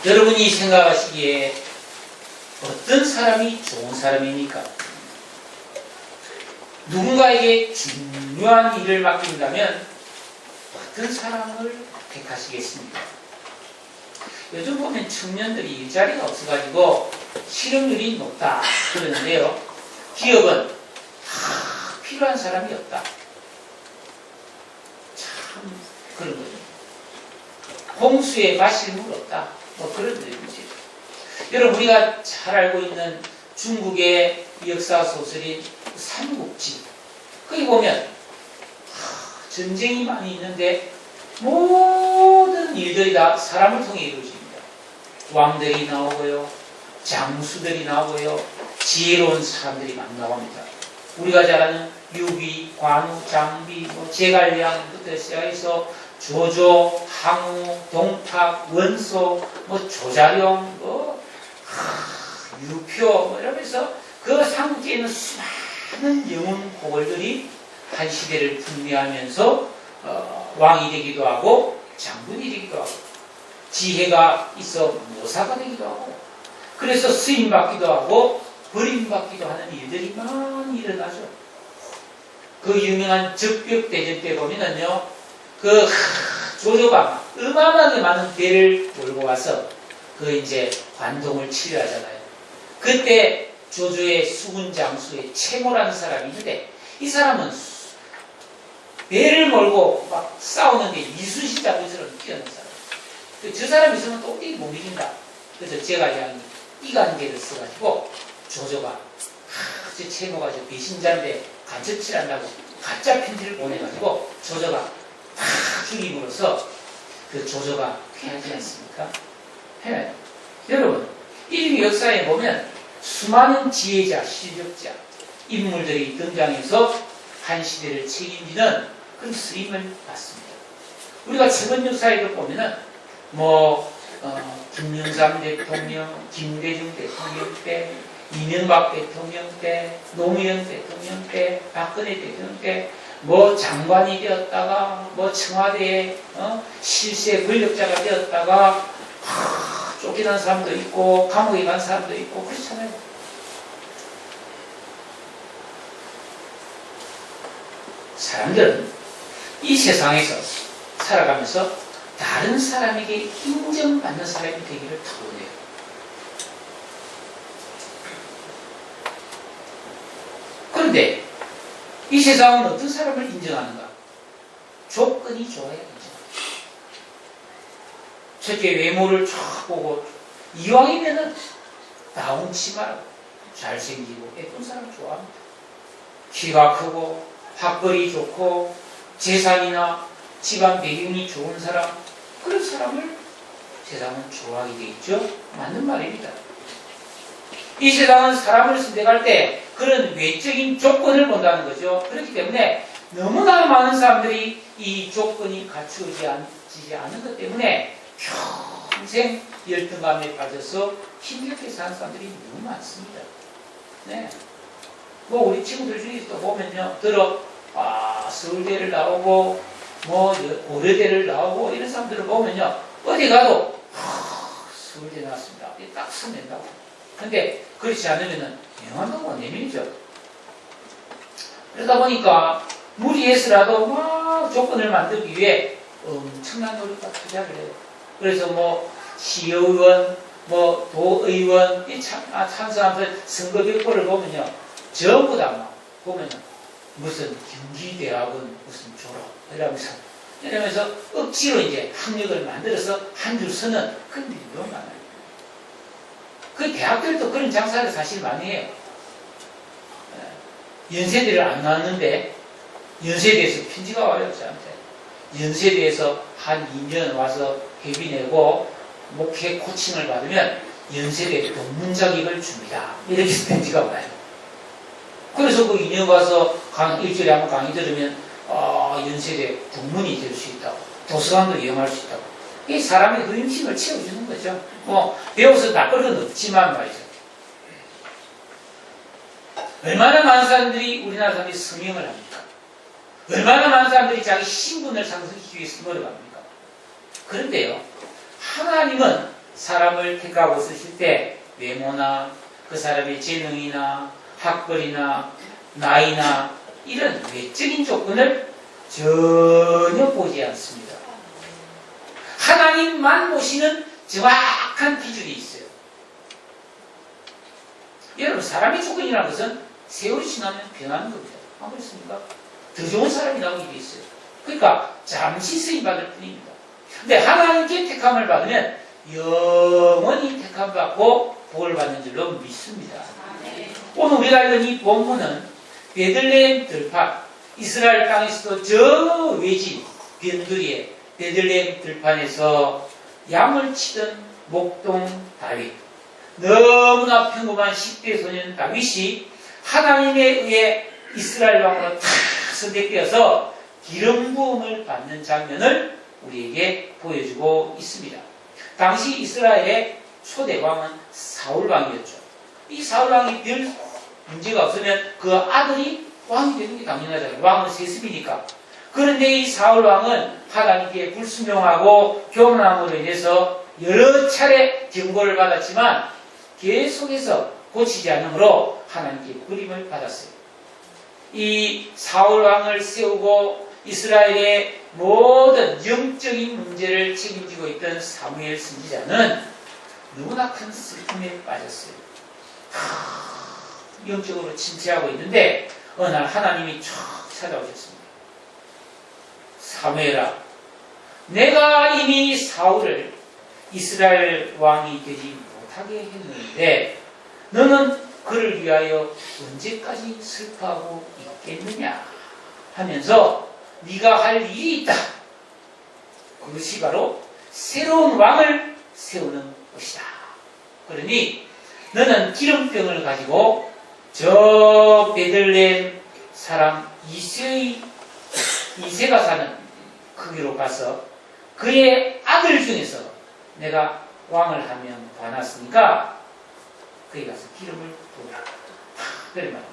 여러분이 생각하시기에 어떤 사람이 좋은 사람입니까? 누군가에게 중요한 일을 맡긴다면 어떤 사람을 택하시겠습니까? 요즘 보면 청년들이 일자리가 없어가지고 실업률이 높다 그러는데요. 기업은 필요한 사람이 없다. 참 그런 거죠. 홍수에 마실 물 없다. 뭐 그런 거지. 여러분 우리가 잘 알고 있는 중국의 역사 소설인 삼국지. 거기 보면 전쟁이 많이 있는데 모든 일들이 다 사람을 통해 이루어집니다. 왕들이 나오고요. 장수들이 나오고요. 지혜로운 사람들이 막 나옵니다. 우리가 잘 아는 유비, 관우, 장비, 제갈량부터 시작해서 조조, 항우, 동탁, 원소, 조자룡, 유표 이러면서 그 삼국지에 있는 수많은 영웅 고걸들이 한 시대를 풍미하면서 왕이 되기도 하고 장군이 되기도 하고 지혜가 있어 모사가 되기도 하고 그래서 쓰임받기도 하고 버림받기도 하는 일들이 많이 일어나죠. 그 유명한 적벽대전 때 보면은요, 그 조조가 어마어마하게 많은 배를 몰고 와서 그 이제 관동을 치료하잖아요. 그때 조조의 수군장수의 채모라는 사람이 있는데 이 사람은 배를 몰고 막 싸우는데 이순신 장군처럼 뛰어난 사람. 저 사람이 있으면 또 어디 못 이긴다. 그래서 제갈량이 이간계를 써가지고 조조가 저 채모가 저 배신자인데 간첩질한다고 가짜 편지를 보내가지고 조조가 다 죽임으로써 그 조조가 패하지 않습니까? 패해요. 여러분 인류 역사에 보면 수많은 지혜자, 실력자, 인물들이 등장해서 한 시대를 책임지는 그런 쓰임을 받습니다. 우리가 최근 역사에도 보면은 김영삼 대통령, 김대중 대통령 때, 이명박 대통령 때, 노무현 대통령 때, 박근혜 대통령 때, 장관이 되었다가, 청와대에 실세 권력자가 되었다가, 쫓겨난 사람도 있고, 감옥에 간 사람도 있고, 그렇잖아요. 사람들은 이 세상에서 살아가면서 다른 사람에게 인정받는 사람이 되기를 타고내요. 그런데 이 세상은 어떤 사람을 인정하는가? 조건이 좋아야 인정합니다. 첫째 외모를 쫙 보고 이왕이면은 나온 치마라고 잘생기고 예쁜 사람 좋아합니다. 키가 크고 학벌이 좋고 재산이나 집안 배경이 좋은 사람 그런 사람을 세상은 좋아하게 돼 있죠. 맞는 말입니다. 이 세상은 사람을 선택할 때 그런 외적인 조건을 본다는 거죠. 그렇기 때문에 너무나 많은 사람들이 이 조건이 갖추어지지 않은 것 때문에 평생 열등감에 빠져서 힘들게 사는 사람들이 너무 많습니다. 네. 우리 친구들 중에서도 보면요, 서울대를 나오고, 고려대를 나오고, 이런 사람들을 보면요, 어디 가도, 서울대 나왔습니다. 딱 써낸다고. 근데, 그렇지 않으면은, 영화도 내밀죠. 그러다 보니까, 무리해서라도 조건을 만들기 위해 엄청난 노력과 투자를 해요. 그래서 시의원, 도의원, 참석하면서 선거벽보를 보면요, 전부 다 보면은, 무슨 경기대학원 무슨 졸업 이러면서 억지로 이제 학력을 만들어서 한 줄 서는 그런 일이 너무 많아요. 그 대학들도 그런 장사를 사실 많이 해요. 연세대를 안 나왔는데 연세대에서 편지가 와요. 저한테. 연세대에서 한 2년 와서 회비 내고 목회 코칭을 받으면 연세대 동문 자격을 줍니다. 이렇게 편지가 와요. 그래서 그 2년 가서 일주일에 한번 강의 들으면 연세대 동문이 될 수 있다고, 도서관도 이용할 수 있다고. 이 사람의 의심을 채워주는 거죠. 배워서 나쁠 건 없지만 말이죠. 얼마나 많은 사람들이 우리나라 사람들이 성형을 합니까? 얼마나 많은 사람들이 자기 신분을 상승시키기 위해서 노력합니까? 그런데요, 하나님은 사람을 택하고 쓰실 때 외모나 그 사람의 재능이나 학벌이나 나이나 이런 외적인 조건을 전혀 보지 않습니다. 하나님만 보시는 정확한 기준이 있어요. 여러분, 사람의 조건이라는 것은 세월이 지나면 변하는 겁니다. 안 그렇습니까? 더 좋은 사람이 나오게 돼 있어요. 그러니까 잠시 쓰임받을 뿐입니다. 근데 하나님께 택함을 받으면 영원히 택함받고 복을 받는 줄로 믿습니다. 오늘 우리가 읽은 이 본문은 베들레헴 들판, 이스라엘 땅에서도 저 외진 변두리에 베들레헴 들판에서 양을 치던 목동 다윗, 너무나 평범한 10대 소년 다윗이 하나님에 의해 이스라엘 왕으로 탁 선택되어서 기름 부음을 받는 장면을 우리에게 보여주고 있습니다. 당시 이스라엘의 초대 왕은 사울 왕이었죠. 이 사울 왕이 별 문제가 없으면 그 아들이 왕이 되는 게 당연하잖아요. 왕은 세습이니까. 그런데 이 사울 왕은 하나님께 불순종하고 교만함으로 인해서 여러 차례 경고를 받았지만 계속해서 고치지 않으므로 하나님께 버림을 받았어요. 이 사울 왕을 세우고 이스라엘의 모든 영적인 문제를 책임지고 있던 사무엘 선지자는 너무나 큰 슬픔에 빠졌어요. 영적으로 침체하고 있는데 어느 날 하나님이 촥 찾아오셨습니다. 사무엘아, 내가 이미 사울을 이스라엘 왕이 되지 못하게 했는데 너는 그를 위하여 언제까지 슬퍼하고 있겠느냐 하면서 네가 할 일이 있다. 그것이 바로 새로운 왕을 세우는 것이다. 그러니 너는 기름병을 가지고 저 베들레헴 사람 이새가 사는 거기로 가서 그의 아들 중에서 내가 왕을 하면 봐놨으니까 거기 가서 기름을 부으라. 그래 말입니다.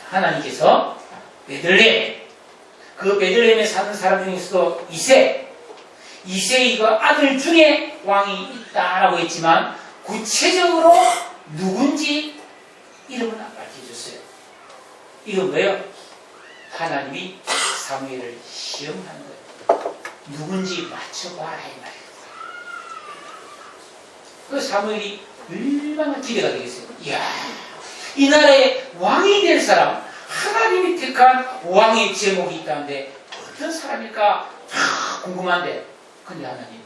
하나님께서 그 베들레헴에 사는 사람 중에서도 이새가 아들 중에 왕이 있다라고 했지만 구체적으로 누군지 이름은 안 밝혀줬어요. 이건 뭐예요? 하나님이 사무엘을 시험하는 거예요. 누군지 맞춰봐라 이 말이에요. 그 사무엘이 얼마나 기대가 되겠어요. 이야, 이 나라의 왕이 될 사람, 하나님이 택한 왕의 제목이 있다는데 어떤 사람일까 궁금한데, 근데 하나님,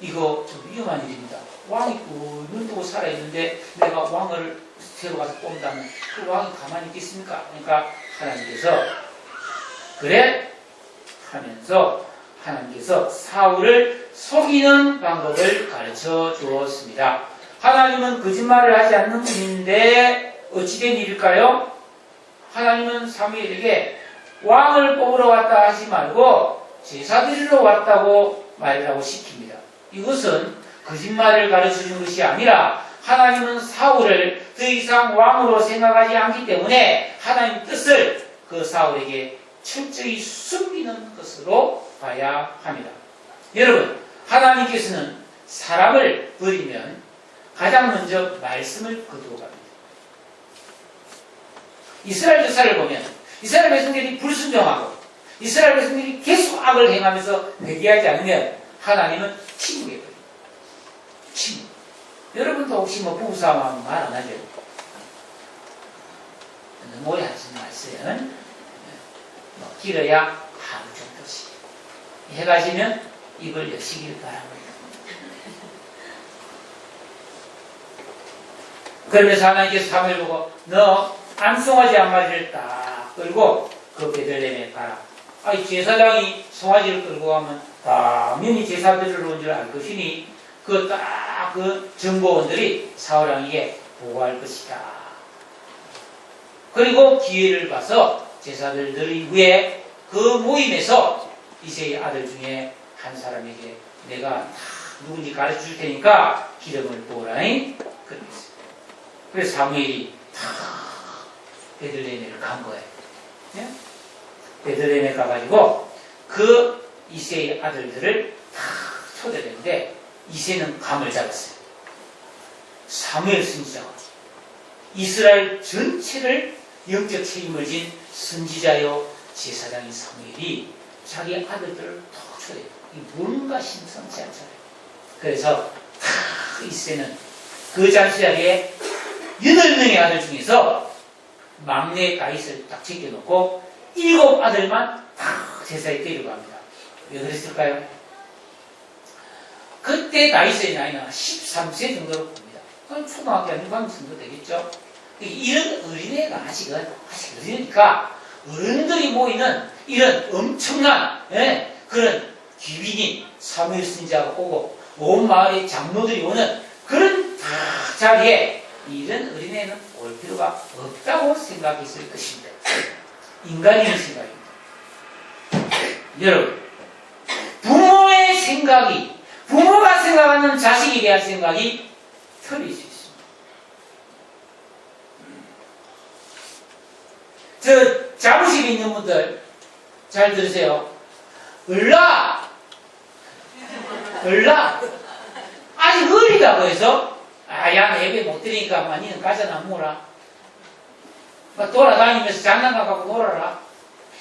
이거 좀 위험한 일입니다. 왕이 눈 뜨고 살아있는데 내가 왕을 새로 가서 뽑는다면 그 왕이 가만히 있겠습니까? 그러니까 하나님께서 그래 하면서 하나님께서 사울을 속이는 방법을 가르쳐 주었습니다. 하나님은 거짓말을 하지 않는 분인데 어찌된 일일까요? 하나님은 사무엘에게 왕을 뽑으러 왔다 하지 말고 제사 드리러 왔다고 말이라고 시킵니다. 이것은 거짓말을 가르쳐주는 것이 아니라 하나님은 사울을 더 이상 왕으로 생각하지 않기 때문에 하나님 뜻을 그 사울에게 철저히 숨기는 것으로 봐야 합니다. 여러분, 하나님께서는 사람을 버리면 가장 먼저 말씀을 거두어 갑니다. 이스라엘 역사를 보면 이스라엘 백성들이 불순종하고 이스라엘 백성들이 계속 악을 행하면서 회개하지 않으면 하나님은 침묵해버립니다. 침묵. 여러분도 혹시 부부싸움하면 말 안 하죠? 너무 오래 하지 마세요. 길어야 하루 정도씩. 해가 지면 입을 여시길 바랍니다. 그러면서 하나님께서 사무엘 보고 너 암송아지 한 마리를 딱 끌고 그 베들레헴에 가라. 이 제사장이 송아지를 끌고 가면 당연히 제사 드리러 온 줄 알 것이니 그 정보원들이 사울왕에게 보고할 것이다. 그리고 기회를 봐서 제사를 드린 후에 그 모임에서 이새의 아들 중에 한 사람에게 내가 누군지 가르쳐 줄 테니까 기름을 부으라니 그랬어요. 그래서 사무엘이 베들레헴에 간 거예요. 네? 베들레헴에 가가지고 그 이새의 아들들을 다 초대했는데 이새는 감을 잡았어요. 사무엘 선지자가 이스라엘 전체를 영적 책임을 진 선지자요 제사장인 사무엘이 자기 아들들을 더 초대해요. 뭔가 심상치 않잖아요. 그래서 이새는 그 잔치자리에 8명의 아들 중에서 막내 다윗을 딱 제껴놓고 7 아들만 다 제사에 데려갑니다. 왜 그랬을까요? 그때 다윗의 나이는 13세 정도로 봅니다. 그럼 초등학교 아니면 관 정도 되겠죠? 이런 어린애가 아직 어리니까 어른들이 모이는 이런 엄청난 그런 귀빈인 사무엘 선지자가 오고 온 마을의 장로들이 오는 그런 자리에 이런 어린애는 올 필요가 없다고 생각했을 것입니다. 인간의 생각입니다. 여러분, 부모의 생각이, 부모가 생각하는 자식에 대한 생각이 틀릴 수 있습니다. 저 자부심이 있는 분들 잘 들으세요. 을라 아직 어리다고 해서 야, 내 예배 못 드리니까 니는 가져나 먹어라. 돌아다니면서 장난감 갖고 놀아라.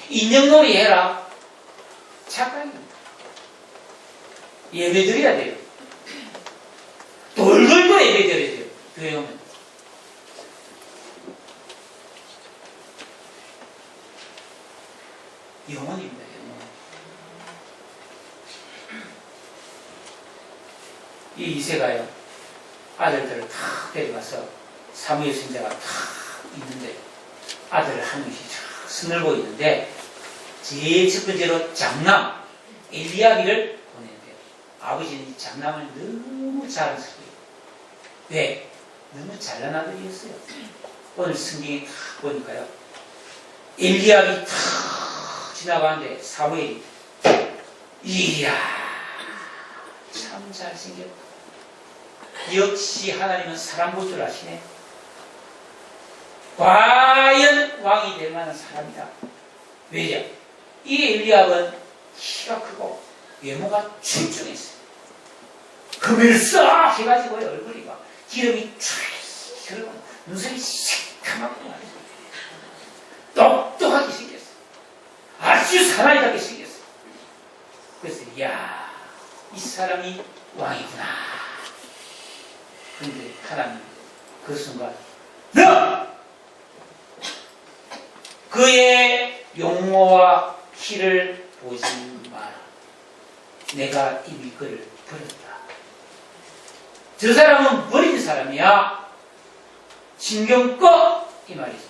인형놀이 해라. 착각입니다. 예배 드려야 돼요. 돌돌돌 예배 드려야 돼요. 교회 오면. 영혼입니다. 영혼. 이 이새가요, 아들들을 다 데려가서 사무엘 선지자가 다 있는데 아들을 한 명씩 쫙 스늘고 있는데 제일 첫 번째로 장남 엘리야비를 보내는데요. 아버지는 장남을 너무 자랑스러워요. 왜? 너무 잘난 아들이었어요. 오늘 성경에 다 보니까요, 엘리야비 다 지나가는데 사무엘이 이야 참 잘생겼다. 역시 하나님은 사람 볼 줄 아시네. 과연 왕이 될 만한 사람이다. 왜냐? 이 엘리압은 키가 크고 외모가 출중했어요. 금을 싹 해가지고 얼굴이 막 기름이 촤 흐르고 눈썹이 새카맣고 말이죠. 똑똑하게 생겼어. 아주 사나이답게 생겼어. 그래서 이야 이 사람이 왕이구나. 그런데 하나님 그 순간 그의 용모와 키를 보지 마라. 내가 이미 그를 버렸다. 저 사람은 버린 사람이야. 신경 꺼! 이 말이죠.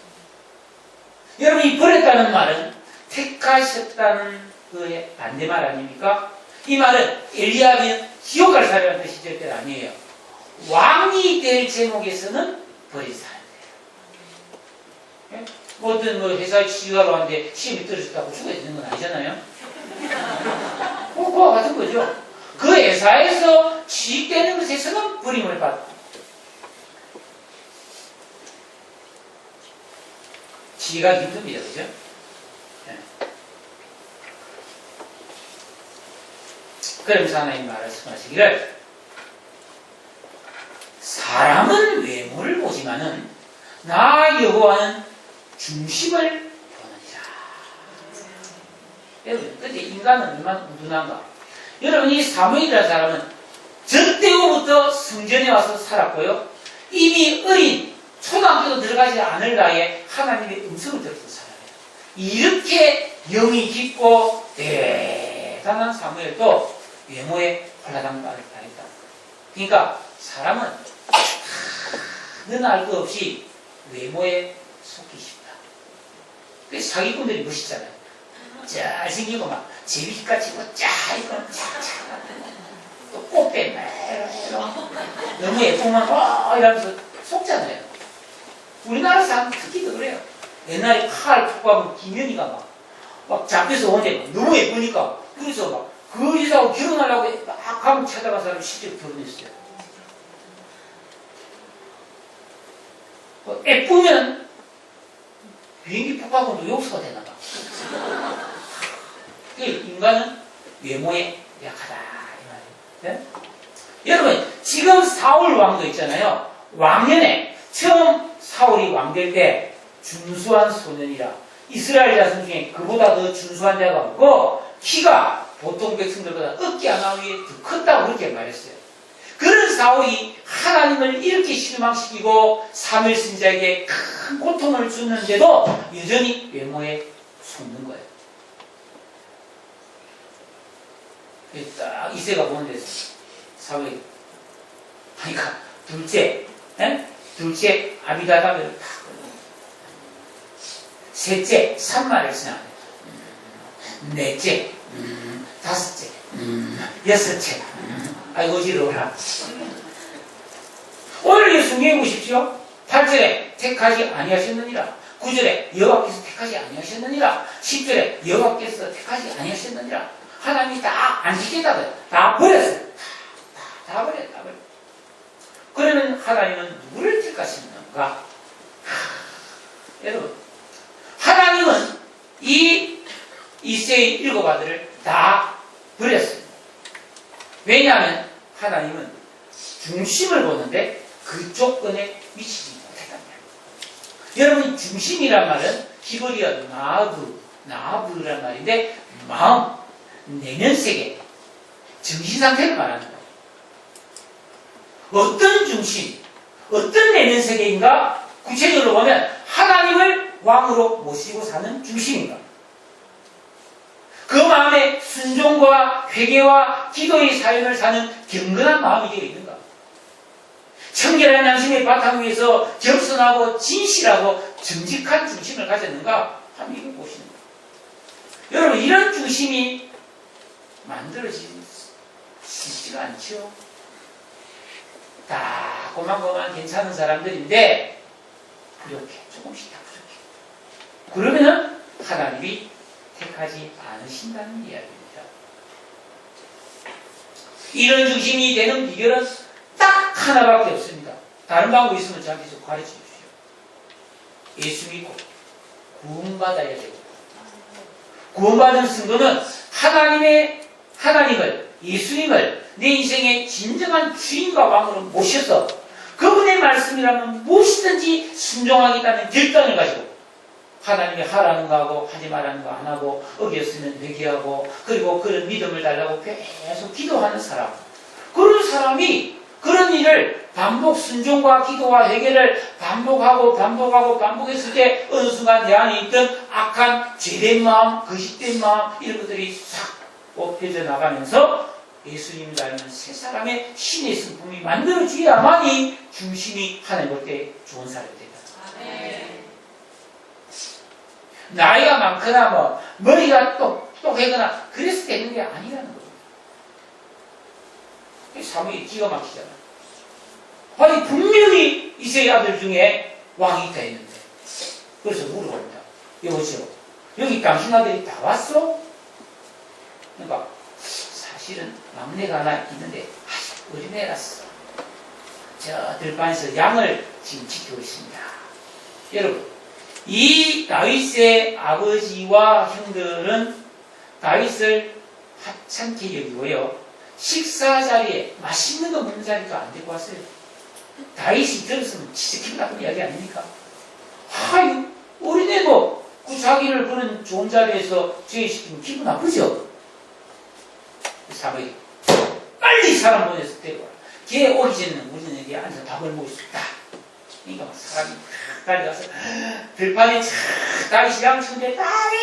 여러분, 이 버렸다는 말은 택하셨다는 그의 반대말 아닙니까? 이 말은 엘리야는 지옥 갈 사람이라는 뜻이 절대 아니에요. 왕이 될 제목에서는 버린 사람이에요. 모든 회사에 취직하러 왔는데 시험이 떨어졌다고 죽어야 되는 건 아니잖아요. 그와 같은 거죠. 그 회사에서 취직되는 것에서는 버림을 받고 취직하기 힘듭니다. 그죠? 그러면서 하나님 말씀하시기를 사람은 외모를 보지만은 나 여호와는 중심을 보느니라. 여러분, 근데 인간은 얼마나 우둔한가? 여러분, 이 사무엘이라는 사람은 저 때부터 성전에 와서 살았고요. 이미 어린 초등학교도 들어가지 않을 나이에 하나님의 음성을 들었던 사람이에요. 이렇게 영이 깊고 대단한 사무엘도 외모에 홀라당당을 당했다. 그러니까 사람은 너나 알 것 없이 외모에 속기 쉽다. 그래서 사기꾼들이 멋있잖아요. 잘생기고 막 제비같이 짜이고 또 꽃배 너무 예쁘면 이러면서 속잖아요. 우리나라 사람 특히도 그래요. 옛날에 칼 폭파하면 김연희가 막 잡혀서 오는데 너무 예쁘니까 그래서 막 그 여자하고 결혼하려고 막 가면 찾아간 사람이 실제로 결혼했어요. 예쁘면 비행기 폭파하고도 용서가 되나 봐. 인간은 외모에 약하다 이 말이에요. 네? 여러분, 지금 사울 왕도 있잖아요. 왕년에 처음 사울이 왕될 때 준수한 소년이라 이스라엘 자손 중에 그보다 더 준수한 자가 없고 키가 보통 백성들보다 어깨 하나 위에 더 컸다고 그렇게 말했어요. 그런 사울이 하나님을 이렇게 실망시키고 사무엘 선지자에게 큰 고통을 줬는데도 여전히 외모에 속는 거예요. 딱 이새가 보는 데서 사무엘이 그러니까 둘째 아비다답을 딱 셋째 산마를 지나가요. 넷째 다섯째 여섯째 아이고 어지러워라. 오늘 예수님 보십시오. 8절에 택하지 아니하셨느니라. 9절에 여호와께서 택하지 아니하셨느니라. 10절에 여호와께서 택하지 아니하셨느니라. 하나님이 다 안 지켰다고요. 다 버렸어요. 다 버려. 그러면 하나님은 누구를 택하셨는가? 여러분, 하나님은 이 이새의 일곱 아들을 다 버렸습니다. 왜냐하면 하나님은 중심을 보는데 그 조건에 미치지 못했답니다. 여러분, 중심이란 말은 히브리어 나브란 말인데 마음, 내면 세계, 정신 상태를 말하는 거예요. 어떤 중심, 어떤 내면 세계인가? 구체적으로 보면 하나님을 왕으로 모시고 사는 중심인가? 그 마음에 순종과 회개와 기도의 삶을 사는 경건한 마음이 되어 있는가? 청결한 양심의 바탕 위에서 겸손하고 진실하고 정직한 중심을 가졌는가? 한번 이걸 보시는 거예요. 여러분, 이런 중심이 만들어지지가 않죠. 다 고만고만 괜찮은 사람들인데 이렇게 조금씩 다 부족해. 그러면은 하나님이 택하지 않으신다는 이야기입니다. 이런 중심이 되는 비결은 딱 하나밖에 없습니다. 다른 방법이 있으면 저한테 좀 가르쳐 주십시오. 예수 믿고 구원받아야 되고, 구원받은 성도는 하나님을, 예수님을 내 인생의 진정한 주인과 왕으로 모셔서 그분의 말씀이라면 무엇이든지 순종하겠다는 결단을 가지고 하나님이 하라는 거 하고 하지 말라는 거 안 하고 어겼으면 회개하고 그리고 그런 믿음을 달라고 계속 기도하는 사람, 그런 사람이 그런 일을 순종과 기도와 회개를 반복했을 때 어느 순간 내 안에 있던 악한 죄된 마음, 거짓된 마음 이런 것들이 싹 뽑혀져 나가면서 예수님을 닮은 새 사람의 신의 성품이 만들어져야만이 중심이 하나님 볼 때 좋은 사람이 된다. 나이가 많거나 머리가 똑똑하거나 그래서 되는 게 아니라는 거예요. 사무엘이 기가 막히잖아. 아니 분명히 이새의 아들 중에 왕이 있다 했는데, 그래서 물어봅니다. 여보세요, 여기 당신 아들이 다 왔어? 그러니까 사실은 막내가 하나 있는데 아직 어린애라서 저 들판에서 양을 지금 지키고 있습니다. 여러분, 이 다윗의 아버지와 형들은 다윗을 하찮게 여기고요, 식사 자리에 맛있는 거 먹는 자리도 안 데리고 왔어요. 다윗이 들었으면 진짜 기분 나쁜 이야기 아닙니까? 어린애도 그 자기를 그런 좋은 자리에서 제외시키면 기분 나쁘죠? 사무엘이 빨리 사람 보내서 데려와라. 걔 오기 전에 우리는 여기 앉아서 밥을 먹을 수 있다. 그러니까 막 사람이 달려가서 들판에 다윗이 양치는데 딸이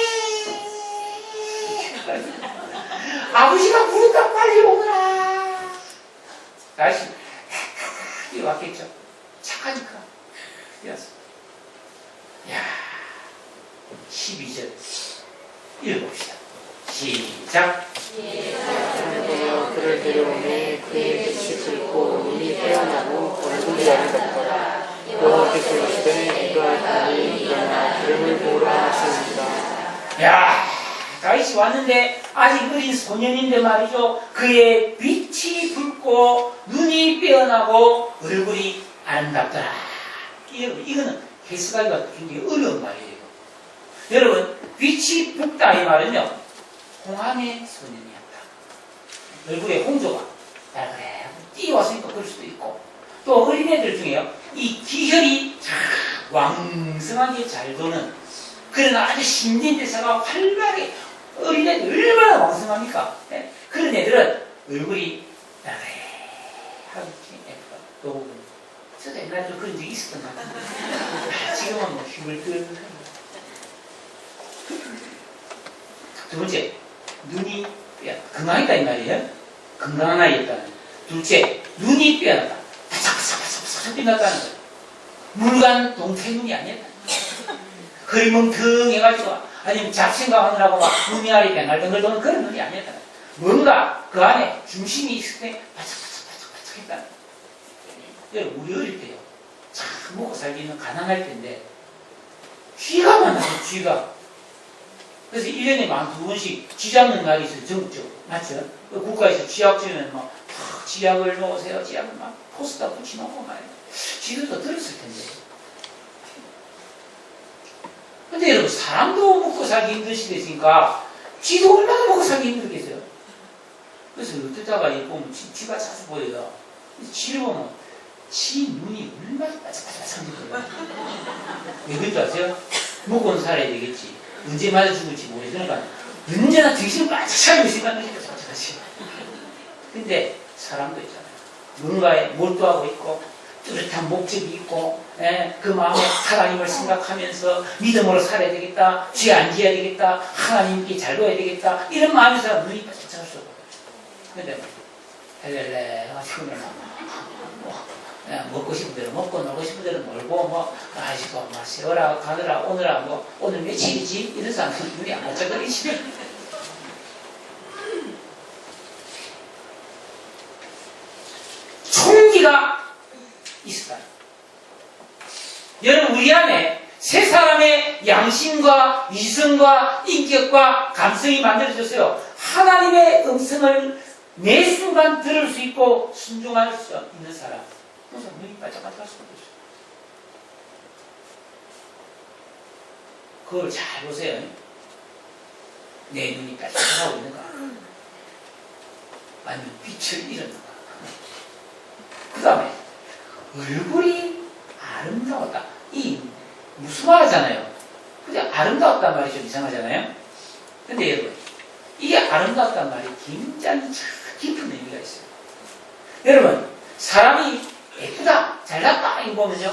아버지가 부른다, 빨리 오거라. 다윗이 이리 왔겠죠. 착하니까 뛰었어. 야, 12절 읽어봅시다. 시작. 그를 데려오매 그의 빛이 붉고 눈이 빼어나고 얼굴이 아름답더라. 여호와께서 이르시되 이가 다니 일어나 기름을 부으라 하시니라. 야, 다윗이 왔는데 아직 어린 소년인데 말이죠. 그의 빛이 붉고 눈이 빼어나고 얼굴이 아름답더라. 이거는 해석하기가 굉장히 어려운 말이에요. 여러분, 빛이 붉다 이 말은요, 홍함의 소년이었다. 얼굴에 홍조가 달그래 왔으니까 그럴 수도 있고, 또 어린애들 중에요, 이 기혈이 참 왕성하게 잘 도는, 그러나 아주 신진대사가 활발하게, 어린애들 얼마나 왕성합니까? 네? 그런 애들은 얼굴이 나래하고 예뻐요. 그 부분. 저도 옛날에 좀 그런 적이 있었던 것 같은데, 지금은 뭐 힘을 끄. 두 번째, 눈이 건강했다 이 말이에요. 건강한 아이였다는. 둘째, 눈이 빼어났다. 바삭바삭바삭 빛났다는 거예요. 물간 동태눈이 아니었다. 거의 멍텅해가지고, 아니면 잡생각하느라고 막 눈이 아래 뱅글뱅글 도는 그런 눈이 아니었다. 뭔가 그 안에 중심이 있을 때 바삭바삭바삭 했다는 거예요. 여러분, 우리 어릴 때요, 참 먹고 살기는 가난할 텐데, 쥐가 많아요, 쥐가. 그래서 1년에 만 2번씩 쥐 잡는 날이 있어요, 전국적으로. 맞죠? 그 국가에서 쥐약 주면 막, 쥐약을 넣으세요, 쥐약을 막 포스터 붙여놓고 말이에요. 쥐들도 들었을 텐데. 근데 여러분, 사람도 먹고 살기 힘든 시대니까, 쥐도 얼마나 먹고 살기 힘들겠어요? 그래서 어쩌다가 보면 쥐가 자주 보여요. 쥐를 보면, 쥐 눈이 얼마나 바삭바삭한지 몰라요. 왜 그런 줄 아세요? 먹고는 살아야 되겠지. 언제 맞아 죽을지 모르니까 언제나 정신을 바짝 차리고 있으니까 바삭바삭하지. 근데 사람도 있잖아요. 뭔가에 몰두하고 있고 뚜렷한 목적이 있고, 그 마음에 하나님을 생각하면서 믿음으로 살아야 되겠다, 죄 안 지어야 되겠다, 하나님께 잘 보여야 되겠다, 이런 마음에서 눈이 바짝바짝 쏘고. 근데 헬렐레 하시고 먹고 싶은 대로 먹고 놀고 싶은 대로 놀고 뭐 아시고 뭐 세월아 가느라 오느라 뭐 오늘 며칠이지 이런 사람들은 눈이 안 반짝거리지. 총기가 있었다. 여러분, 우리 안에 세 사람의 양심과 이성과 인격과 감성이 만들어졌어요. 하나님의 음성을 매 순간 들을 수 있고 순종할 수 있는 사람. 그래서 눈이 반짝반짝할 수가 없어요. 그걸 잘 보세요. 내 눈이 반짝하고 있는가? 아니면 빛을 잃었는가? 그 다음에 얼굴이 아름다웠다. 이 무수하잖아요. 근데 아름다웠단 말이 좀 이상하잖아요. 근데 여러분, 이게 아름다웠단 말이 굉장히 깊은 의미가 있어요. 여러분, 사람이 예쁘다, 잘났다 이거 보면요,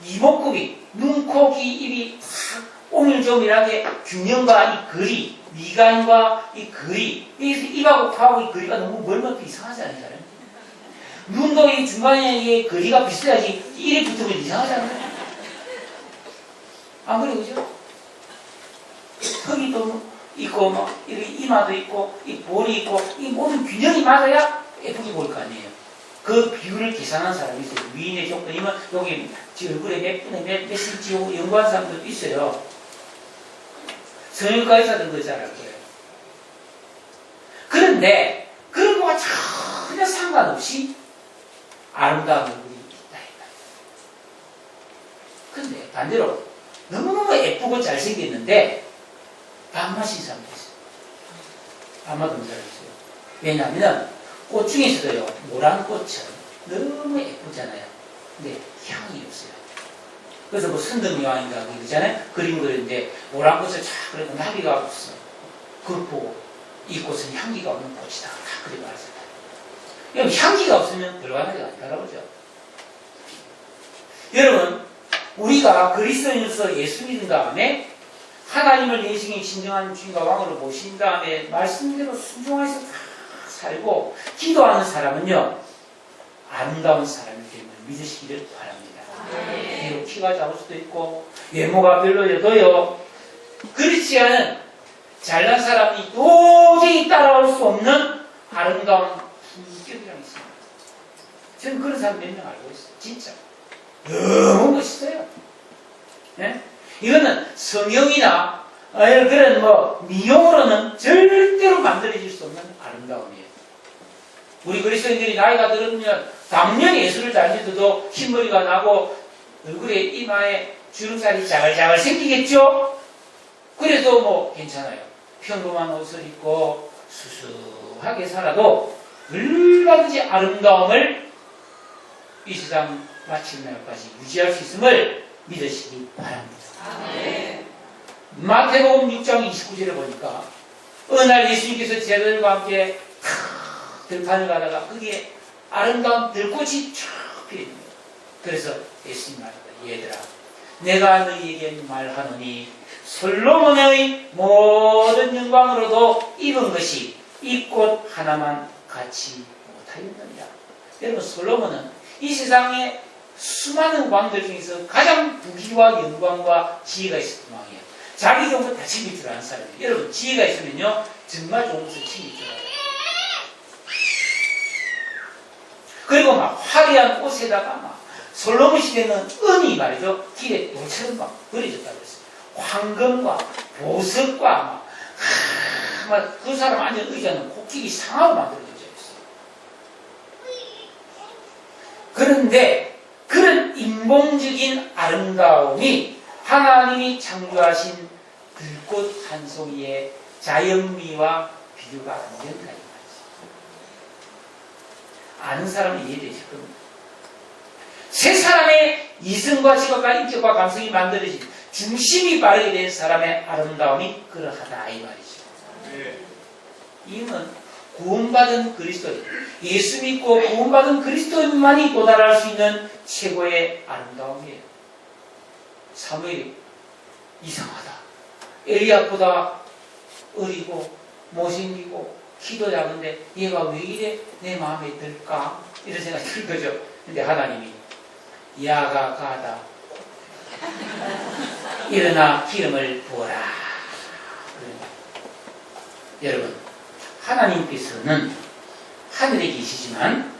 이목구비, 눈, 코, 귀, 입이 탁 오밀조밀하게 균형과 이 거리, 미간과 이 거리, 입하고 코하고 이 거리가 너무 멀면 이상하지 않아요? 눈도 이 중간에 이 거리가 비슷해야지 이래 붙으면 이상하잖아요. 안 그래요, 그죠? 턱이 또 있고, 뭐, 이마도 있고, 이 볼이 있고, 이 모든 균형이 맞아야 예쁘게 보일 거 아니에요. 그 비율을 계산한 사람이 있어요. 미인의 조건이면 여기 얼굴에 몇 분에 몇 cm 연구한 사람들도 있어요. 성형외과 의사들은 그거 잘 알 거예요. 그런데 그런 거와 전혀 상관없이 아름다운 얼굴이 있다. 근데 반대로 너무너무 예쁘고 잘생겼는데 밥맛인 사람도 있어요. 밥맛 없는 사람도 있어요. 왜냐하면 꽃 중에서도요, 노란 꽃은 너무 예쁘잖아요. 근데 향이 없어요. 그래서 뭐 선덕여왕인가 그러잖아요. 그림 그리는데 노란 꽃을 쫙 그려도 나비가 없어. 그걸 보고 이 꽃은 향기가 없는 꽃이다. 다 그리고 알았어요. 여러분, 향기가 없으면 불가능하지 않다라고 그러죠. 여러분, 우리가 그리스도인으로서 예수 믿은 다음에 하나님을 내 인생의 진정한 주인과 왕으로 모신 다음에 말씀대로 순종해서 다 살고 기도하는 사람은요, 아름다운 사람이 되는 걸 믿으시기를 바랍니다. 비록 키가 작을 수도 있고 외모가 별로여도요, 그렇지 않은 잘난 사람이 도저히 따라올 수 없는 아름다운 품격이라는 있습니다. 저는 그런 사람 몇 명 알고 있어요. 진짜 너무 멋있어요. 네? 이거는 성형이나 그런 뭐 미용으로는 절대로 만들어질 수 없는 아름다움이에요. 우리 그리스도인들이 나이가 들으면 당연히 예수를 잘 믿어도 흰머리가 나고 얼굴에 이마에 주름살이 자글자글 생기겠죠? 그래도 뭐 괜찮아요. 평범한 옷을 입고 수수하게 살아도 얼마든지 아름다움을 이 세상 마칠 날까지 유지할 수 있음을 믿으시기 바랍니다. 마태복음 6장 29절에 보니까 어느 날 예수님께서 제자들과 함께 들판을 가다가 거기에 아름다운 들꽃이 쫙 피어있는 거예요. 그래서 예수님 말합니다. 얘들아, 내가 너희에게 말하노니 솔로몬의 모든 영광으로도 입은 것이 이 꽃 하나만 같이 못하였느니라. 여러분, 솔로몬은 이 세상에 수많은 왕들 중에서 가장 부귀와 영광과 지혜가 있었던 왕이에요. 자기 정도 다 챙길 줄 아는 사람이에요. 여러분, 지혜가 있으면요 정말 좋은 것을 챙길 줄 알아요. 그리고 막 화려한 옷에다가 막 솔로몬 시대는 은이 말이죠, 길에 돌처럼 막 그려졌다고 했어요. 황금과 보석과 막 그 사람 앉은 의자는 코끼리 상하로 만들어진 의자였어요. 그런데 그런 인공적인 아름다움이 하나님이 창조하신 들꽃 한 송이의 자연미와 비교가 안 된다 이 말이죠. 아는 사람은 이해되실 겁니다. 세 사람의 이성과 직업과 인격과 감성이 만들어진 중심이 바르게 된 사람의 아름다움이 그러하다 이 말이죠. 이는 구원받은 그리스도인, 예수 믿고 구원받은 그리스도인만이 도달할 수 있는 최고의 아름다움이에요. 사무엘이 이상하다. 엘리야보다 어리고 못생기고 키도 작은데 얘가 왜 이래 내 마음에 들까? 이런 생각이 들 거죠. 근데 하나님이 야가 가다 일어나 기름을 부어라. 여러분, 하나님께서는 하늘에 계시지만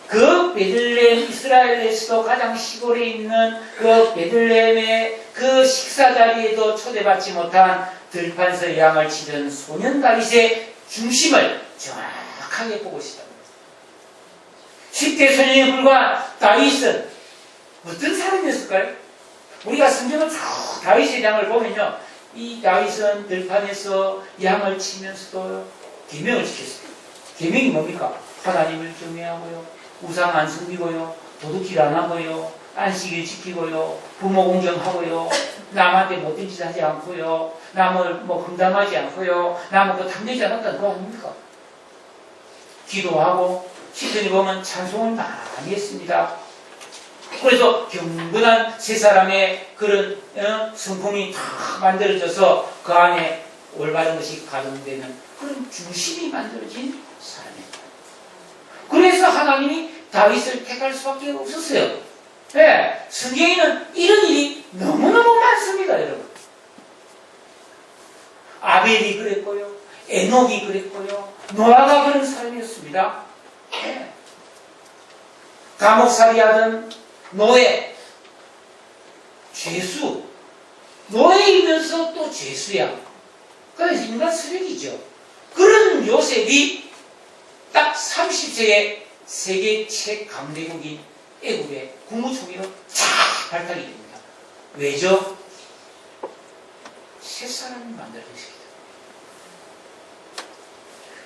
그 베들레헴, 이스라엘에서도 가장 시골에 있는 그 베들레헴의 그 식사 자리에도 초대받지 못한 들판에서 양을 치던 소년 다윗의 중심을 정확하게 보고 있습니다. 10대 소년에 불과한 다윗은 어떤 사람이었을까요? 우리가 성경을 쭉 다윗의 양을 보면요, 이 다윗은 들판에서 양을 치면서도 계명을 지켰어요. 계명이 뭡니까? 하나님을 경외하고요, 우상 안 숨기고요, 도둑질 안 하고요, 안식일 지키고요, 부모 공경하고요, 남한테 못된 짓 하지 않고요, 남을 험담하지 않고요, 남을 탐내지 않았다는 거 아닙니까? 기도하고 시편에 보면 찬송을 많이 했습니다. 그래서 경건한 세 사람의 그런 성품이 다 만들어져서 그 안에 올바른 것이 가동되는 그런 중심이 만들어진 사람입니다. 그래서 하나님이 다윗을 택할 수밖에 없었어요. 네, 성경에는 이런 일이 너무너무 많습니다, 여러분. 아벨이 그랬고요, 에녹이 그랬고요, 노아가 그런 사람이었습니다. 네. 감옥살이하던 노예, 죄수, 노예이면서 또 죄수야. 그래서 인간 쓰레기죠. 그런 요셉이 딱 30세에 세계 최강대국인 애국의 국무총리로 쫙 발탁이 됩니다. 왜죠? 세 사람이 만들어졌습니다.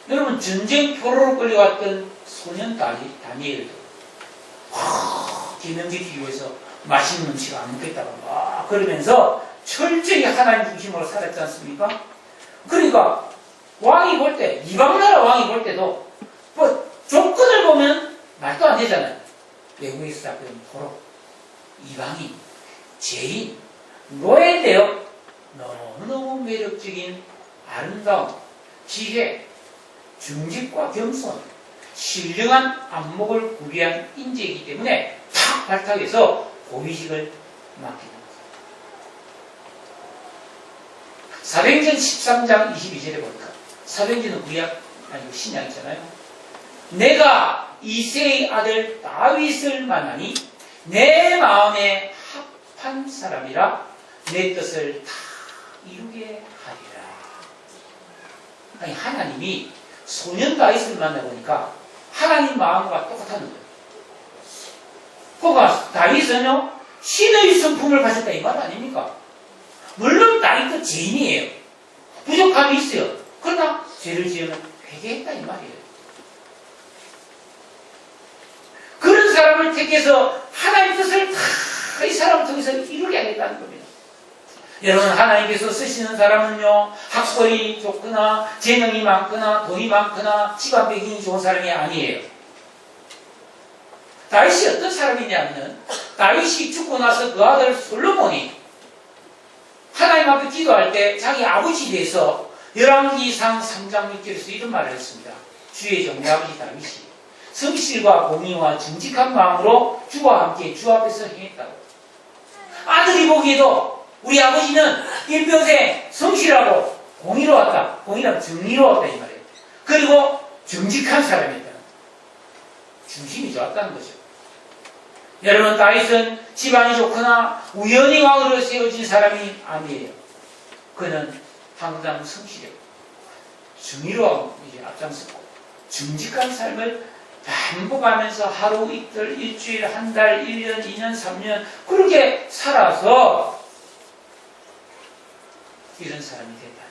여러분, 전쟁 포로로 끌려갔던 소년 다니엘도 계명 지키기 위해서 맛있는 음식 안 먹겠다고 막 그러면서 철저히 하나님 중심으로 살았지 않습니까? 그러니까 왕이 볼 때, 이방나라 왕이 볼 때도 조건을 보면 말도 안 되잖아요. 외국에서 잡혀온 포로, 이방인, 죄인, 노예인데요, 너무너무 매력적인 아름다움, 지혜, 정직과 겸손, 신령한 안목을 구비한 인재이기 때문에 탁 발탁해서 고위직을 맡깁니다. 사도행전 13장 22절에 보니까, 사도행전은 구약 아니고 신약이잖아요. 내가 이새의 아들 다윗을 만나니 내 마음에 합한 사람이라 내 뜻을 다 이루게 하리라. 아니, 하나님이 소년 다윗을 만나보니까 하나님 마음과 똑같다는 거예요. 그러니까 다윗은요, 신의 성품을 가졌다 이 말 아닙니까? 물론 다윗도 죄인이에요. 부족함이 있어요. 그러나 죄를 지으면 회개했다 이 말이에요. 그런 사람 사람을 택해서 하나님의 뜻을 다 이 사람을 통해서 이루게 하겠다는 겁니다. 여러분, 하나님께서 쓰시는 사람은요, 학벌이 좋거나 재능이 많거나 돈이 많거나 집안 배경이 좋은 사람이 아니에요. 다윗이 어떤 사람이냐면, 다윗이 죽고 나서 그 아들 솔로몬이 하나님 앞에 기도할 때 자기 아버지에 대해서 열왕기상 3장 6절에서 이런 말을 했습니다. 주의 종 내 아버지 다윗이 성실과 공의와 정직한 마음으로 주와 함께 주 앞에서 행했다고. 아들이 보기에도 우리 아버지는 일평생 성실하고 공의로웠다. 공의라면 정의로웠다 이 말이에요. 그리고 정직한 사람이었다. 중심이 좋았다는 거죠. 여러분, 다윗은 집안이 좋거나 우연히 왕으로 세워진 사람이 아니에요. 그는 항상 성실했고 정의로하고 이제 앞장섰고 정직한 삶을 반복하면서 하루, 이틀, 일주일, 한 달, 1년, 2년, 3년 그렇게 살아서 이런 사람이 됐다.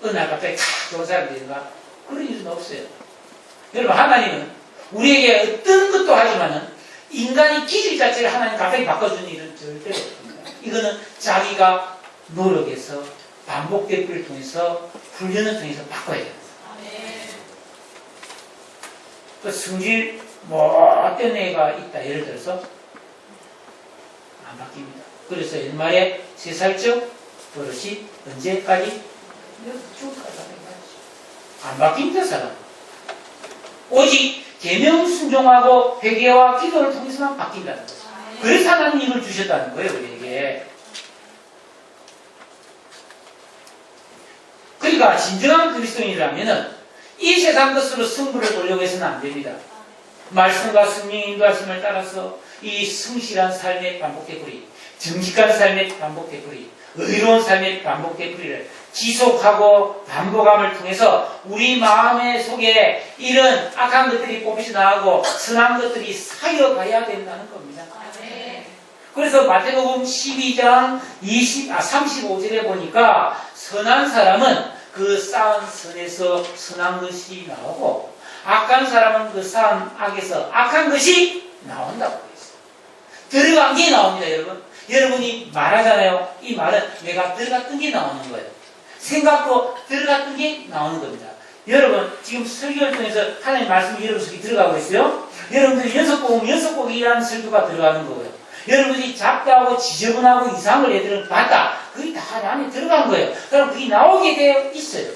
어느 날 갑자기 탁 좋은 사람이 되는가? 그런 일은 없어요. 여러분, 하나님은 우리에게 어떤 것도 하지만은 인간이 기질 자체를 하나님 갑자기 바꿔주는 일은 절대로 없습니다. 이거는 자기가 노력해서 반복 대표를 통해서 훈련을 통해서 바꿔야 돼요. 그 성질 못된 애가 있다. 예를 들어서 안 바뀝니다. 그래서 옛말에 3살적 버릇이 언제까지? 죽을까지 안 바뀝니다, 사람. 오직 계명 순종하고 회개와 기도를 통해서만 바뀐다는 거죠. 그래서 하나님 이걸 주셨다는 거예요, 우리에게. 그러니까 진정한 그리스도인이라면은 이 세상 것으로 승부를 보려고 해서는 안 됩니다. 말씀과 성령의 인도하심을 따라서 이 성실한 삶의 반복 되풀이, 정직한 삶의 반복 되풀이, 의로운 삶의 반복 되풀이를 지속하고 반복함을 통해서 우리 마음의 속에 이런 악한 것들이 뽑혀 나가고 선한 것들이 쌓여가야 된다는 겁니다. 그래서 마태복음 12장 35절에 보니까 선한 사람은 그 쌓은 선에서 선한 것이 나오고 악한 사람은 그 쌓은 악에서 악한 것이 나온다고 했어요. 들어간 게 나옵니다, 여러분. 여러분이 말하잖아요. 이 말은 내가 들어갔던 게 나오는 거예요. 생각도 들어갔던 게 나오는 겁니다. 여러분, 지금 설교를 통해서 하나님 말씀이 여러분 속에 들어가고 있어요. 여러분들이 연속곡이라는 설교가 들어가는 거고요. 여러분이 잡다하고 지저분하고 이상한 걸 애들은 봤다. 그게 다 안에 들어간 거예요. 그럼 그게 나오게 되어 있어요.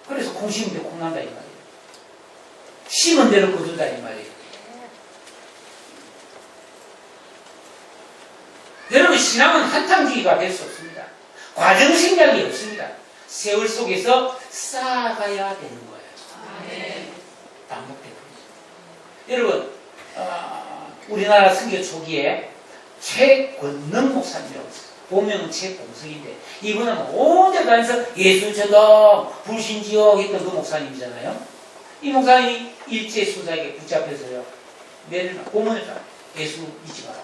그래서 콩 심은 데 콩 난다 이 말이에요. 심은 대로 거둔다 이 말이에요. 여러분, 신앙은 한탕주의가 될 수 없습니다. 과정 생략이 없습니다. 세월 속에서 쌓아가야 되는 거예요. 반복되고. 여러분, 우리나라 선교 초기에 최권능 목사님이라고 있어요. 본명은 최봉석인데 이분은 온 데 다니면서 예수처럼 불신지역 했던 그 목사님이잖아요. 이 목사님이 일제수사에게 붙잡혀서요, 고문을 다 예수 믿지 마라.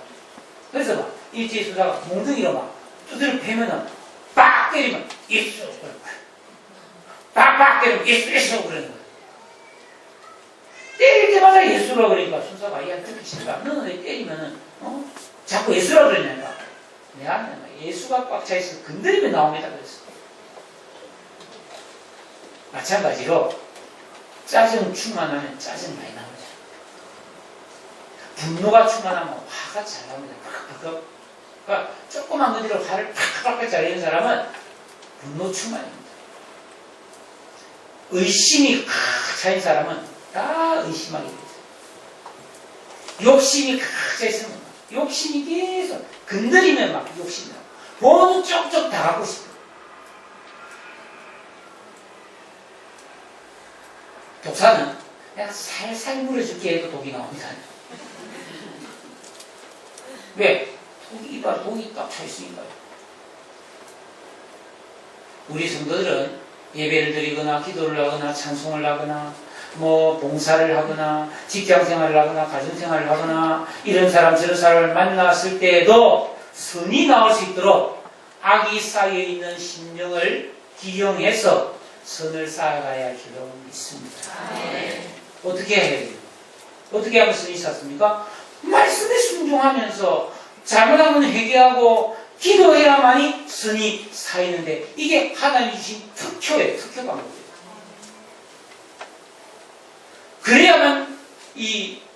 그래서 막 일제수사가 몽둥이로 막 두드려 패면은 빡 때리면 예수 그러는 거야. 빡 때리면 예수 그러는 거야. 때릴 때마다 예수라고 그러니까 순사가 야 듣기 싫다. 너는 왜 때리면은 자꾸 예수라고 그러냐니까. 내 안에 예수가 꽉 차있어 건드리면 나옵니다 그랬어. 마찬가지로 짜증 충만하면 짜증 많이 나옵니다. 분노가 충만하면 화가 잘 나옵니다. 그러니까 조그만 것으로 화를 팍팍 잘 내는 사람은 분노 충만입니다. 의심이 꽉 차인 사람은 다 의심하게 됩니다. 욕심이 꽉 차있으면 욕심이 계속 건드리면 막 욕심이 나고 보는 쪽쪽 다 갖고 싶어요. 독사는 내가 살살 물어줄게 해도 독이 나옵니다. 왜? 이빨 독이 딱 차있으니까요. 우리 성도들은 예배를 드리거나 기도를 하거나 찬송을 하거나 봉사를 하거나 직장생활을 하거나 가정생활을 하거나 이런 사람 저런 사람을 만났을 때에도 선이 나올 수 있도록 악이 쌓여있는 심령을 기용해서 선을 쌓아가야 할 줄로 믿습니다. 어떻게 해야 돼요? 어떻게 하면 선이 쌓습니까? 말씀에 순종하면서 잘못하면 회개하고 기도해야만이 선이 쌓이는데 이게 하나님이 주신 특효예요. 특효 방법이에요. 그래야만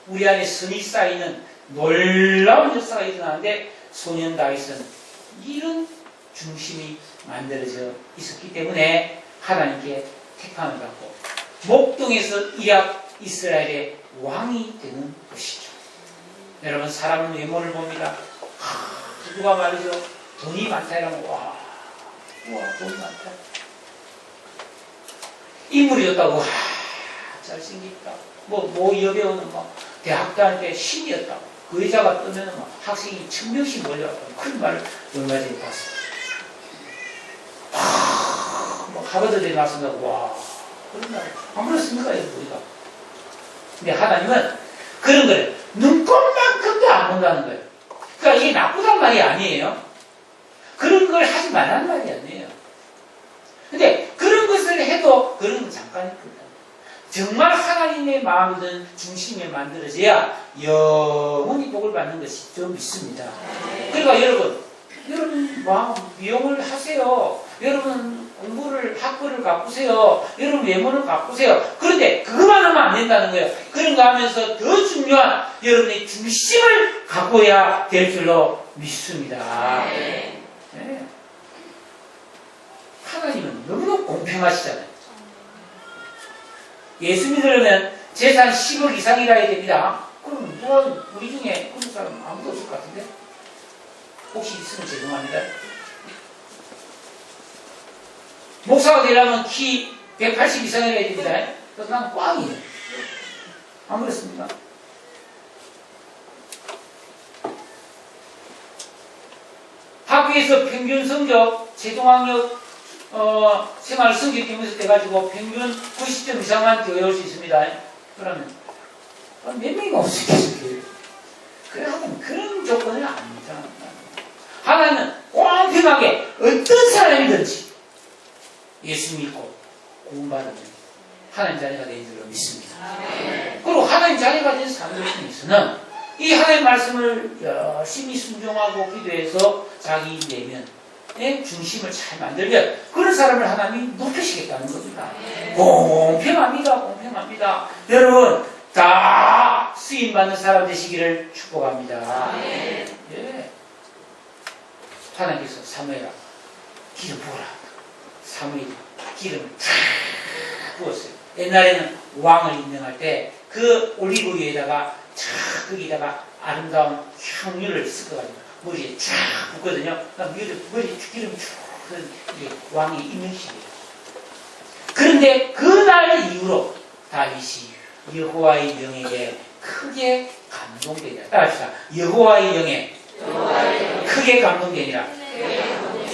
우리 안에 선이 쌓이는 놀라운 역사가 일어나는데 소년 다윗은 이런 중심이 만들어져 있었기 때문에 하나님께 택함을 받고 목동에서 이약 이스라엘의 왕이 되는 것이죠. 여러분, 사람은 외모를 봅니다. 누가 말이죠, 돈이 많다 이러면 와 돈이 많다. 인물이 좋다고 와 잘생겼다. 뭐 여배우는 대학 다닐 때 신이었다. 그 여자가 뜨면 학생이 1000명씩 몰려왔다. 그런 말을 얼마 전에 봤어요. 하버드에 나왔습니다. 와, 그런 말 안 그렇습니까, 우리가? 근데 하나님은 그런 거를 눈꼽만큼도 안 본다는 거예요. 그러니까 이게 나쁘단 말이 아니에요. 그런 걸 하지 말라는 말이 아니에요. 근데 그런 것을 해도 그런 건 잠깐일 뿐이다. 정말 하나님의 마음이 든 중심에 만들어져야 영원히 복을 받는 것이 저 믿습니다. 그러니까 여러분 미용을 하세요. 여러분 학벌을 가꾸세요. 여러분 외모를 가꾸세요. 그런데 그것만 하면 안 된다는 거예요. 그런 거 하면서 더 중요한 여러분의 중심을 가꿔야 될 줄로 믿습니다. 네. 하나님은 너무너무 공평하시잖아요. 예수 믿으려면 재산 10억 이상이라 해야 됩니다. 그럼 누가 우리 중에 그런 사람 아무도 없을 것 같은데? 혹시 있으면 죄송합니다. 목사가 되려면 키 180 이상이라 해야 됩니다. 그래서 난 꽝이에요. 안 그렇습니까? 학교에서 평균 성적, 최종학력 생활 성적 경험에서 돼가지고 평균 90점 이상만 되어올 수 있습니다. 그러면 몇 명이가 없겠어요. 그러면 그런 조건을 안 정합니다. 하나님은 공평하게 어떤 사람이든지 예수 믿고 구원받으면 하나님 자녀가 되는 줄로 믿습니다. 그리고 하나님 자녀가 된 사람들 중에서는 이 하나님 말씀을 열심히 순종하고 기도해서 자기 내면 중심을 잘 만들면 그런 사람을 하나님이 높이시겠다는 겁니다. 공평합니다. 공평합니다. 여러분 다 쓰임받는 사람 되시기를 축복합니다. 예. 하나님께서 사무엘아 기름 부어라. 사무엘이 기름을 다 부었어요. 옛날에는 왕을 임명할 때 그 올리브유에다가 거기다가 아름다운 향유를 섞어가지고 머리에 쫙 붓거든요. 머리에 기름이 쭉 흐르는 게 왕의 임명식이에요. 그런데 그날 이후로 다윗이 여호와의 영에 크게 감동되니라. 따라합시다. 여호와의 영에 크게 감동되니라.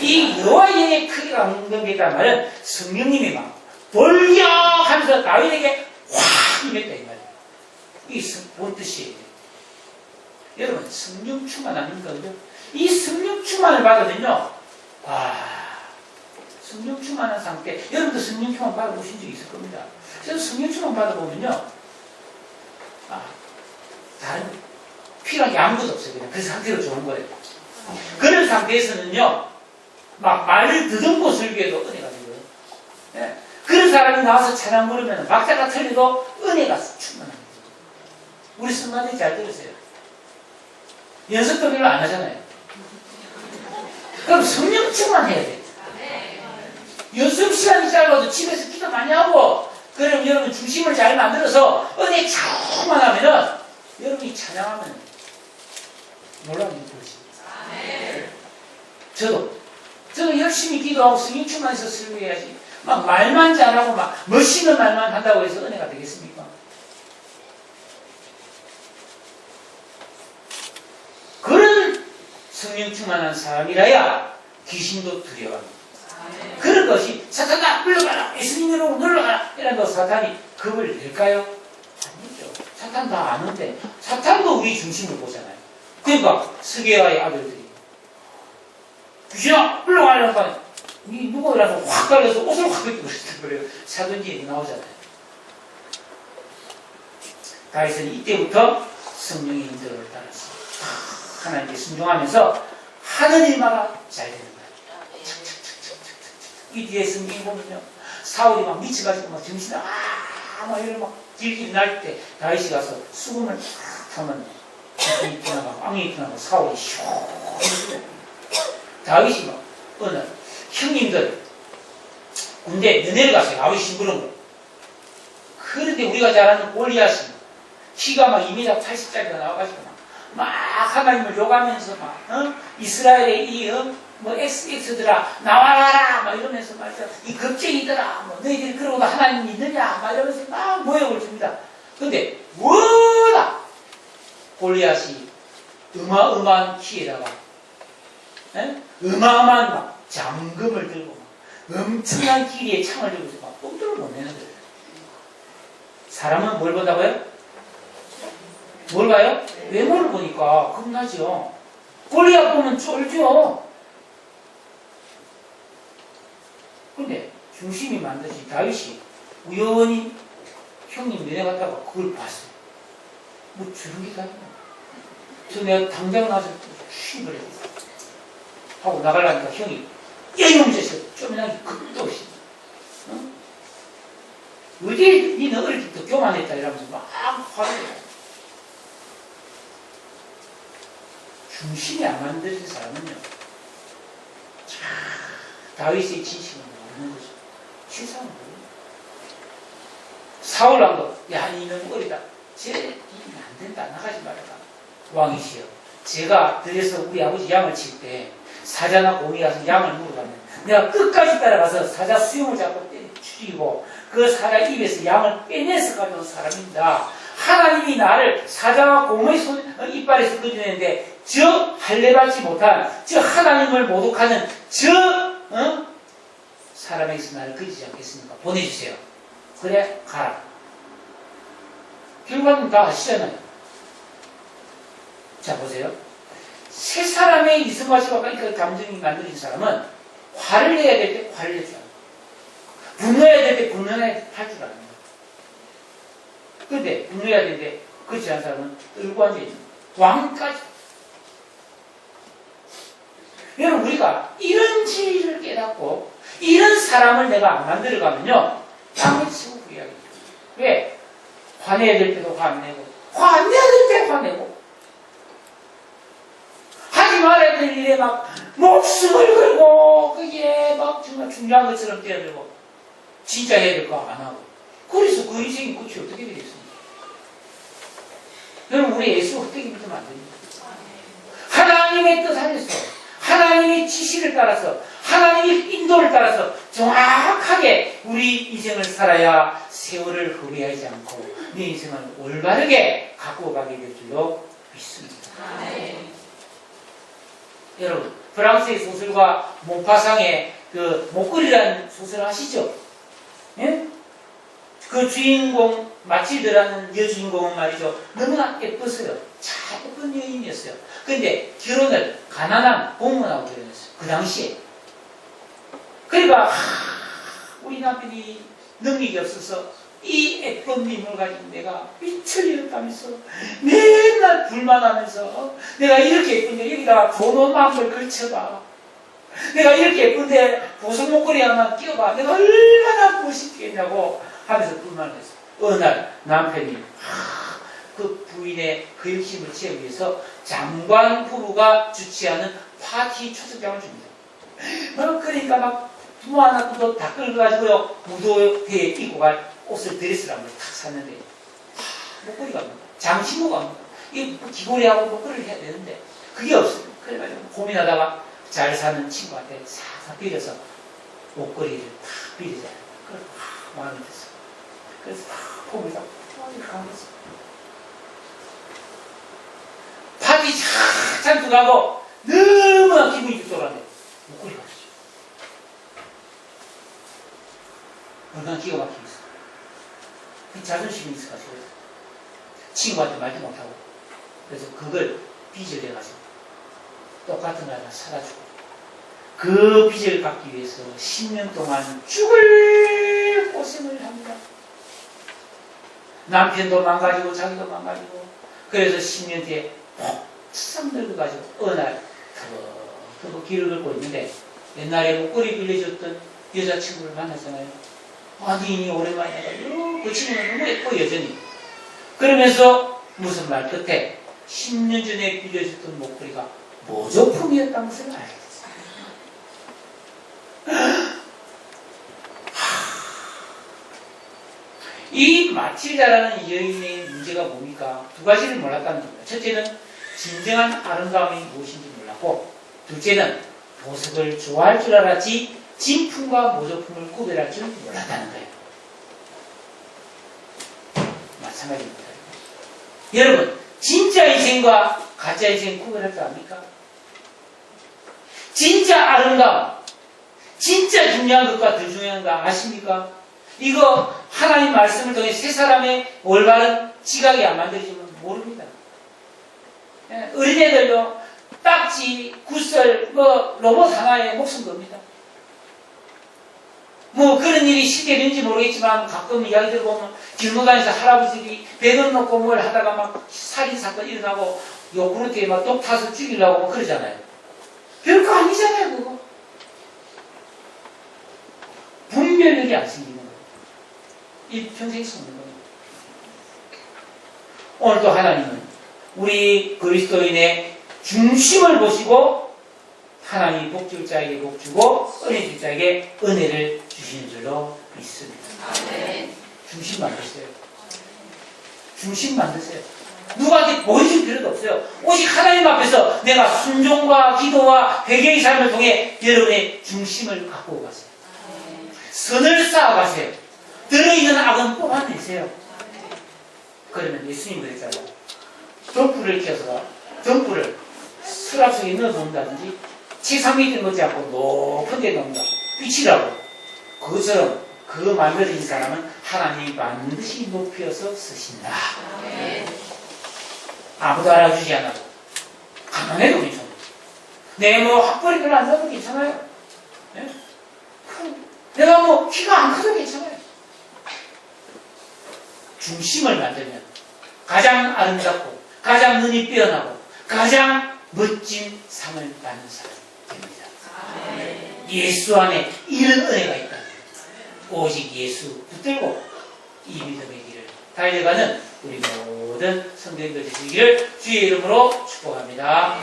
이 여호와의 영에 크게 감동되니라는 말은 성령님의 마음 돌려하면서 다윗에게 확 임했다 이 말이에요. 이게 뭔 뜻이에요? 여러분 성령 충만하는 거죠. 이 성령 충만을 받으면요, 성령 충만한 상태. 여러분도 성령 충만 받아보신 적이 있을 겁니다. 그래서 성령 충만 받아보면요, 다른 필요한 게 아무것도 없어요. 그냥 그 상태로 좋은 거예요. 그런 상태에서는요, 막 말을 더듬고 설교해도 은혜가 되고요. 예. 그런 사람이 나와서 찬양 부르면 박자가 틀려도 은혜가 충만합니다. 우리 성가대 잘 들으세요. 연습도 별로 안 하잖아요. 그럼 성령 충만해야 돼. 연습 시간이 짧아도 집에서 기도 많이 하고, 그럼 여러분 중심을 잘 만들어서 은혜 충만하면은 여러분이 찬양하면 놀라운 일이 벌어집니다. 저도 열심히 기도하고 성령 충만해서 설교해야지. 막 말만 잘하고 막 멋있는 말만 한다고 해서 은혜가 되겠습니까? 그런 성령 충만한 사람이라야 귀신도 두려워합니다. 그런 것이 사탄아 물러가라, 예수님으로 물러가라 이런다고 사탄이 겁을 낼까요? 아니죠. 사탄 다 아는데 사탄도 우리 중심을 보잖아요. 그러니까 스게와의 아들들이 귀신아 물러가라고 하니까 이 누구라도 확 갈려서 옷을 확 벗기고 그래요. 사도행전에 나오잖아요. 다윗은 이때부터 성령의 인도를 따라서 하나님께 순종하면서 하는 일마다 잘 되는 거예요. 이 뒤에 성경에 보면요, 사울이 막 미쳐가지고 막 정신을 막 이런 막 길길이 날 때 다윗이 가서 수금을 탁 하면 이 피나가고 앙이 피나가고 사울이 시원해져요. 다윗이 막 어느 날 형님들 군대 면회를 갔어요. 아버지 심부름으로. 그런데 우리가 잘 아는 골리앗이 키가 막 2m 80짜리가 나와가지고 막 하나님을 욕하면서 막 이스라엘의 뭐 XX들아 나와라 막 이러면서 말이야 이 겁쟁이들아 뭐 너희들이 그러고도 하나님 믿느냐 막 이러면서 막 모욕을 줍니다. 근데 워낙 골리앗이 어마어마한 키에다가 어마어마한 막 잠금을 들고 막 엄청난 길이에 창을 들고 막 똥들을 못 내는 거예요. 사람은 뭘 본다고요? 뭘 봐요? 외모를 보니까 겁나죠. 골리앗 보면 쫄죠. 근데 중심이 만드신 다윗이 우연히 형님 내려갔다가 그걸 봤어요. 뭐 저런 게 다 있나? 저 내가 당장 나서 쉬를 했어. 하고 나가려니까 형이 야 이놈 자식 쪼매나게 겁도 없이 어디 니는 어릴 때부터 교만했다 이러면서 막 화를 내요. 중심이 안 만들어진 사람은요, 다윗의 진심을 모르는 거죠. 실상은 모르는 거예요. 사울 왕도, 야, 니는 어리다. 니는 안 된다. 나가지 말아라. 왕이시여. 제가 들에서 우리 아버지 양을 칠 때, 사자나 곰이 가서 양을 물어가면, 내가 끝까지 따라가서 사자 수염을 잡고 죽이고, 그 사자 입에서 양을 빼내서 가져온 사람입니다. 하나님이 나를 사자와 곰의 이빨에서 끊어내는데 저 할례받지 못한 저 하나님을 모독하는 저 사람에게서 나를 끊이지 않겠습니까? 보내주세요. 그래 가라. 결과는 다 아시잖아요. 자 보세요. 세 사람의 이성과 시각과 감정이 만들어진 사람은 화를 내야 될 때 화를 내줄 알아요. 분노해야 될 때 분노해야 할 줄 알아요. 그런데 분노해야 되는데 그렇지 않은 사람은 끌고 앉아있는 왕까지. 여러분 우리가 이런 진리를 깨닫고 이런 사람을 내가 안 만들어가면요 땅에 치고 후회하겠죠. 왜? 화내야 될 때도 화 안 내고 화 안 내야 될 때 화내고 하지 말아야 될 일에 막 목숨을 걸고 그게 막 정말 중요한 것처럼 뛰어들고 진짜 해야 될 거 안 하고 그래서 그 인생이 끝이 어떻게 되겠습니까? 여러분 우리 예수 헛되게 믿으면 안 됩니다. 하나님의 뜻 안에서 하나님의 지시를 따라서 하나님의 인도를 따라서 정확하게 우리 인생을 살아야 세월을 허비하지 않고 내 인생을 올바르게 갖고 가게 될 줄로 믿습니다. 여러분 프랑스의 소설가 몽파상의 그 목걸이라는 소설 아시죠? 예? 그 주인공 마틸드라는 여주인공은 말이죠 너무나 예뻤어요. 참 예쁜 여인이었어요. 그런데 결혼을 가난한 공무원하고 결혼했어요. 그 당시에. 그러니까 우리 남편이 능력이 없어서 이 예쁜 미모를 가지고 내가 미칠 잃었다면서 맨날 불만하면서 내가 이렇게 예쁜데 여기다가 돈만 걸 걸쳐봐. 내가 이렇게 예쁜데 보석 목걸이 하나 끼워봐. 내가 얼마나 멋있겠냐고 하면서 불만을 했어. 어느 날 남편이 그 부인의 그 욕심을 채우기 위해서 장관 부부가 주최하는 파티 초석장을 줍니다. 그러니까 막 부모 하나 다 끌어가지고요 무도회에 입고 갈 옷을 드레스를 한번 탁 샀는데 목걸이가 없는 거야. 장신구가 없는 거야. 이 귀걸이하고 목걸이를 해야 되는데 그게 없어요. 그래가지고 고민하다가 잘 사는 친구한테 싹 빌려서 목걸이를 탁 빌리잖아요. 그래서 마음이 됐어. 그래서 탁 보면서 이렇게 하는 거지. 파티 쫙 들어가고 너무나 기분이 좋더라는데 목걸이가 없어요. 얼마나 기가 막히겠어. 그 자존심이 있어가지고 친구한테 말도 못하고 그래서 그걸 빚을 내가지고 똑같은 거 하나 사다 주고 그 빚을 갚기 위해서 10년 동안 죽을 고생을 합니다. 남편도 망가지고 자기도 망가지고. 그래서 10년 뒤에 폭삭 늙어가지고 어느 날 그 길을 걷고 있는데 옛날에 목걸이 빌려줬던 여자친구를 만났잖아요. 아니 오랜만에 해가지고 그 친구는 너무 예뻐 여전히. 그러면서 무슨 말 끝에 10년 전에 빌려줬던 목걸이가 모조품이었다는 것을 알게 됐어요. 이 마틸다라는 여인의 문제가 뭡니까? 두 가지를 몰랐다는 겁니다. 첫째는 진정한 아름다움이 무엇인지 몰랐고, 둘째는 보석을 좋아할 줄 알았지 진품과 모조품을 구별할 줄 몰랐다는 거예요. 마찬가지입니다. 여러분, 진짜 인생과 가짜 인생 구별할 줄 압니까? 진짜 아름다움, 진짜 중요한 것과 더 중요한 거 아십니까? 이거 하나님 말씀을 통해 세 사람의 올바른 지각이 안 만들어지면 모릅니다. 어린애들도 딱지, 굿설, 로봇 하나에 목숨 겁니다. 그런 일이 실제 있는지 모르겠지만 가끔 이야기 들어보면 길목다니면서 할아버지들이 배건 놓고 뭘 하다가 막 살인사건 일어나고 요구르트에 막 독 타서 죽이려고 그러잖아요. 별거 아니잖아요, 그거. 분별력이 안 생기는 거예요. 일평생 속는 거예요. 오늘도 하나님은 우리 그리스도인의 중심을 보시고 하나님이 복줄 자에게 복주고 은혜 줄 자에게 은혜를 주시는 줄로 믿습니다. 중심 만드세요. 중심 만드세요. 누구한테 보여줄 필요도 없어요. 오직 하나님 앞에서 내가 순종과 기도와 회개의 삶을 통해 여러분의 중심을 갖고 가세요. 선을 쌓아가세요. 들어있는 악은 뽑아내세요. 그러면 예수님 그랬잖아요. 덤불을 켜서 덤불을 서랍 속에 넣어놓는다든지 책상 밑에 넣지 않고 높은 데 놓는다. 빛이라고. 그것처럼 그 만들어진 사람은 하나님이 반드시 높여서 쓰신다. 아무도 알아주지 않아도 가난해도 괜찮아요. 내 학벌이 별로 안 나도 괜찮아요. 네? 내가 키가 안 커도 괜찮아요. 중심을 만들면 가장 아름답고 가장 눈이 빼어나고 가장 멋진 상을 받는 사람이 됩니다. 예수 안에 이런 은혜가 있다. 오직 예수 붙들고 이 믿음의 길을 달려가는 우리 모든 성도님들 되시기를 주의 이름으로 축복합니다.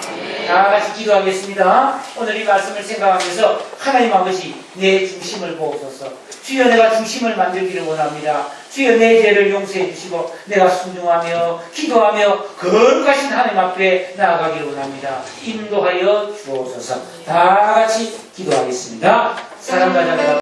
다 같이 기도하겠습니다. 오늘 이 말씀을 생각하면서 하나님 아버지 내 중심을 보옵소서. 주여 내가 중심을 만들기를 원합니다. 주여 내 죄를 용서해 주시고 내가 순종하며 기도하며 거룩하신 하나님 앞에 나아가기를 원합니다. 인도하여 주옵소서. 다 같이 기도하겠습니다. 사랑과 자비와